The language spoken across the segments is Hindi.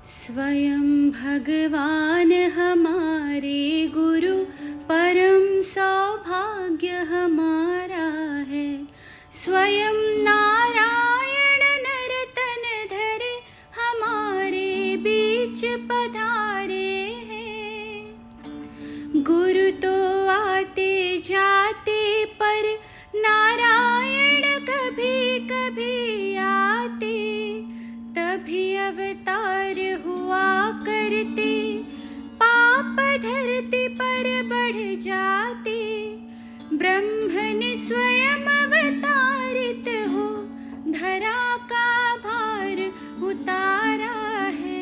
स्वयं भगवान हमारे गुरु, परम सौभाग्य हमारा है। स्वयं नारायण नर्तन धरे, हमारे बीच पधारे हैं। गुरु तो आते जाते, पर नारायण कभी कभी आते, तभी अवतार हुआ करते, पाप धरती पर बढ़ जाते। ब्रह्म ने स्वयं अवतारित हो, धरा का भार उतारा है।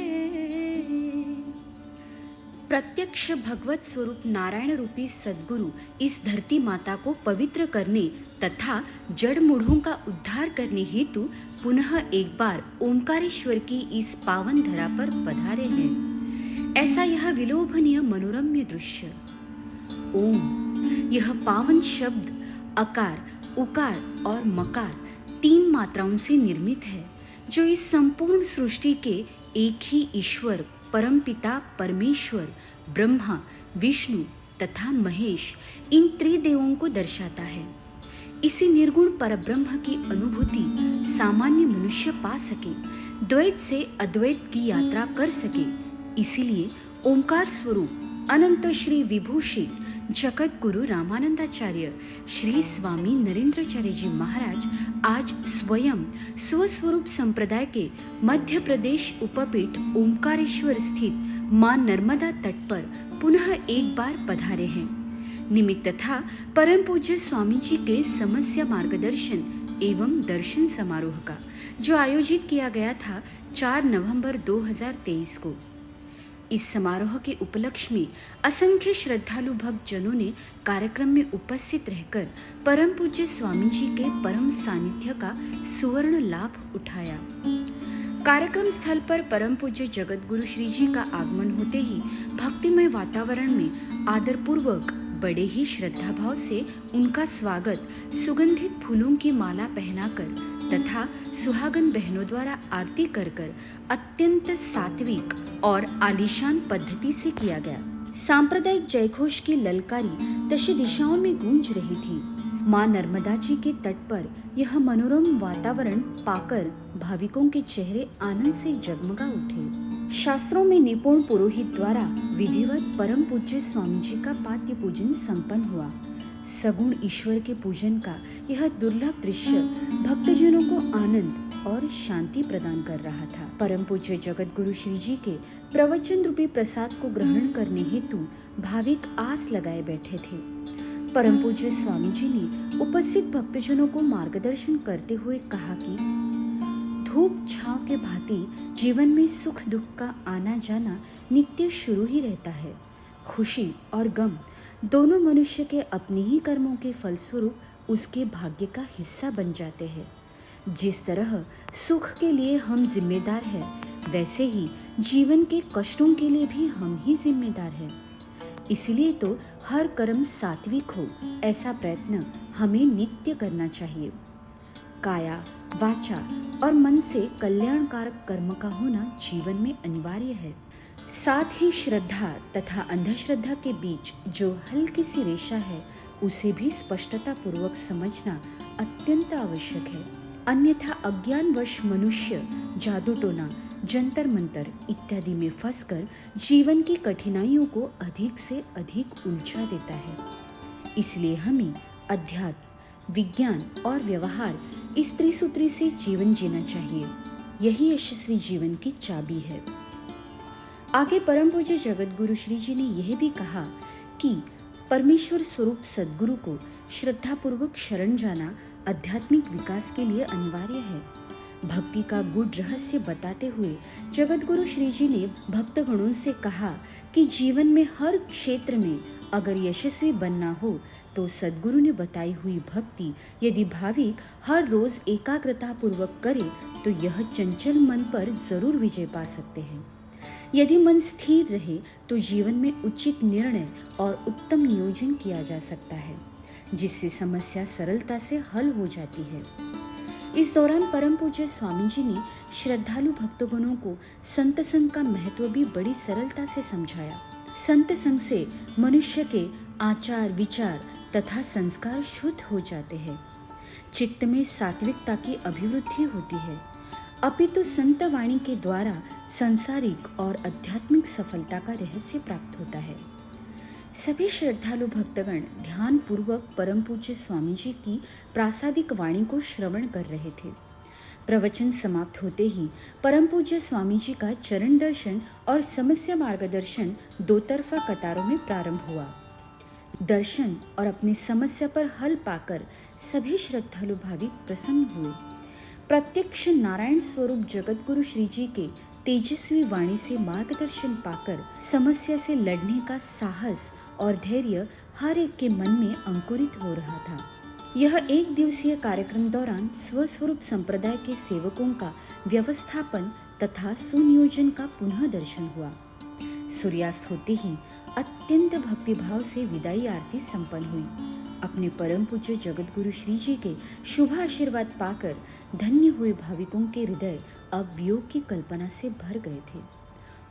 प्रत्यक्ष भगवत स्वरूप नारायण रूपी सद्गुरु इस धरती माता को पवित्र करने तथा जड़ मूढ़ों का उद्धार करने हेतु पुनः एक बार ओंकारेश्वर की इस पावन धरा पर पधारे हैं। ऐसा यह विलोभनीय मनोरम्य दृश्य। ओम, यह पावन शब्द अकार, उकार और मकार 3 मात्राओं से निर्मित है, जो इस संपूर्ण सृष्टि के एक ही ईश्वर परमपिता परमेश्वर ब्रह्मा, विष्णु तथा महेश इन त्रिदेवों को दर्शाता है। इसी निर्गुण परब्रह्म की अनुभूति सामान्य मनुष्य पा सके, द्वैत से अद्वैत की यात्रा कर सके, इसीलिए ओंकार स्वरूप अनंत श्री विभूषित जगत गुरु रामानंदाचार्य श्री स्वामी नरेंद्राचार्य जी महाराज आज स्वयं स्वस्वरूप संप्रदाय के मध्य प्रदेश उपपीठ ओंकारेश्वर स्थित मां नर्मदा तट पर पुनः एक बार पधारे हैं। निमित्त था परम पूज्य स्वामी जी के समस्या मार्गदर्शन एवं दर्शन समारोह का, जो आयोजित किया गया था 4 नवंबर 2023 को। इस समारोह के उपलक्ष्य में असंख्य श्रद्धालु भक्त जनों ने कार्यक्रम में उपस्थित रहकर परम पूज्य स्वामी जी के परम सानिध्य का सुवर्ण लाभ उठाया। कार्यक्रम स्थल पर परम पूज्य जगत गुरु श्री जी का आगमन होते ही भक्तिमय वातावरण में आदरपूर्वक बड़े ही श्रद्धा भाव से उनका स्वागत सुगंधित फूलों की माला पहनाकर तथा सुहागन बहनों द्वारा आरती कर कर अत्यंत सात्विक और आलीशान पद्धति से किया गया। सांप्रदायिक जयघोष की ललकारी दश दिशाओं में गूंज रही थी। मां नर्मदा जी के तट पर यह मनोरम वातावरण पाकर भाविकों के चेहरे आनंद से जगमगा उठे। शास्त्रों में निपुण पुरोहित द्वारा विधिवत परम पूज्य स्वामी जी का पाद्य पूजन संपन्न हुआ। सगुण ईश्वर के पूजन का यह दुर्लभ दृश्य भक्तजनों को आनंद और शांति प्रदान कर रहा था। परम पूज्य जगत गुरु श्री जी के प्रवचन रूपी प्रसाद को ग्रहण करने हेतु भाविक आस लगाए बैठे थे। परम पूज्य स्वामी जी ने उपस्थित भक्तजनों को मार्गदर्शन करते हुए कहा कि धूप छांव के भांति जीवन में सुख दुख का आना जाना नित्य शुरू ही रहता है। खुशी और गम दोनों मनुष्य के अपने ही कर्मों के फलस्वरूप उसके भाग्य का हिस्सा बन जाते हैं। जिस तरह सुख के लिए हम जिम्मेदार हैं, वैसे ही जीवन के कष्टों के लिए भी हम ही जिम्मेदार हैं। इसलिए तो हर कर्म सात्विक हो, ऐसा प्रयत्न हमें नित्य करना चाहिए। काया, वाचा और मन से कल्याणकारक कर्म का होना जीवन में अनिवार्य है। साथ ही श्रद्धा तथा अंधश्रद्धा के बीच जो हल्की सी रेखा है, उसे भी स्पष्टता पूर्वक समझना अत्यंत आवश्यक है। अन्यथा अज्ञानवश मनुष्य जादू टोना, जंतर मंतर इत्यादि में फंसकर जीवन की कठिनाइयों को अधिक से अधिक उलझा देता है। इसलिए हमें अध्यात्म, विज्ञान और व्यवहार इस त्रिसूत्री से जीवन जीना चाहिए। यही यशस्वी जीवन की चाबी है। आगे परम पूज्य जगत गुरु श्री जी ने यह भी कहा कि परमेश्वर स्वरूप सद्गुरु को श्रद्धापूर्वक शरण जाना आध्यात्मिक विकास के लिए अनिवार्य है। भक्ति का गूढ़ रहस्य बताते हुए जगत गुरु श्री जी ने भक्तगणों से कहा कि जीवन में हर क्षेत्र में अगर यशस्वी बनना हो तो सद्गुरु ने बताई हुई भक्ति यदि भाविक हर रोज एकाग्रता पूर्वक करे तो यह चंचल मन पर जरूर विजय पा सकते हैं। यदि मन स्थिर रहे तो जीवन में उचित निर्णय और उत्तम नियोजन किया जा सकता है, जिससे समस्या सरलता से हल हो जाती है। इस दौरान परम पूज्य स्वामी जी ने श्रद्धालु भक्तगणों को संत संग का महत्व भी बड़ी सरलता से समझाया। संत संग से मनुष्य के आचार विचार तथा संस्कार शुद्ध हो जाते हैं। चित्त में सात्विकता की अभिवृद्धि होती है, अपितु संत वाणी के द्वारा सांसारिक और आध्यात्मिक सफलता का रहस्य प्राप्त होता है। सभी श्रद्धालु भक्तगण ध्यान पूर्वक परम पूज्य स्वामी जी की प्रासादिक वाणी को श्रवण कर रहे थे। प्रवचन समाप्त होते ही परम पूज्य स्वामी जी का चरण दर्शन और समस्या मार्गदर्शन दो तरफा कतारों में प्रारंभ हुआ। दर्शन और अपनी समस्या पर हल पाकर सभी श्रद्धालु भाविक प्रसन्न हुए। प्रत्यक्ष नारायण स्वरूप जगत गुरु श्री जी के तेजस्वी वाणी से मार्गदर्शन पाकर समस्या से लड़ने का साहस और धैर्य हर एक के मन में अंकुरित हो रहा था। यह एक दिवसीय कार्यक्रम दौरान स्वस्वरूप संप्रदाय के सेवकों का व्यवस्थापन तथा सुनियोजन का पुनः दर्शन हुआ। सूर्यास्त होते ही अत्यंत भक्तिभाव से विदाई आरती संपन्न हुई। अपने परम पूज्य जगत गुरु श्री जी के शुभ आशीर्वाद पाकर धन्य हुए भाविकों के हृदय अब वियोग की कल्पना से भर गए थे।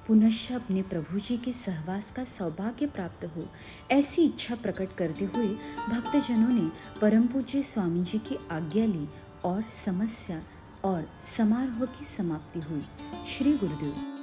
पुनश्च अपने प्रभु जी के सहवास का सौभाग्य प्राप्त हो, ऐसी इच्छा प्रकट करते हुए भक्तजनों ने परम पूज्य स्वामी जी की आज्ञा ली और समस्या और समारोह की समाप्ति हुई। श्री गुरुदेव।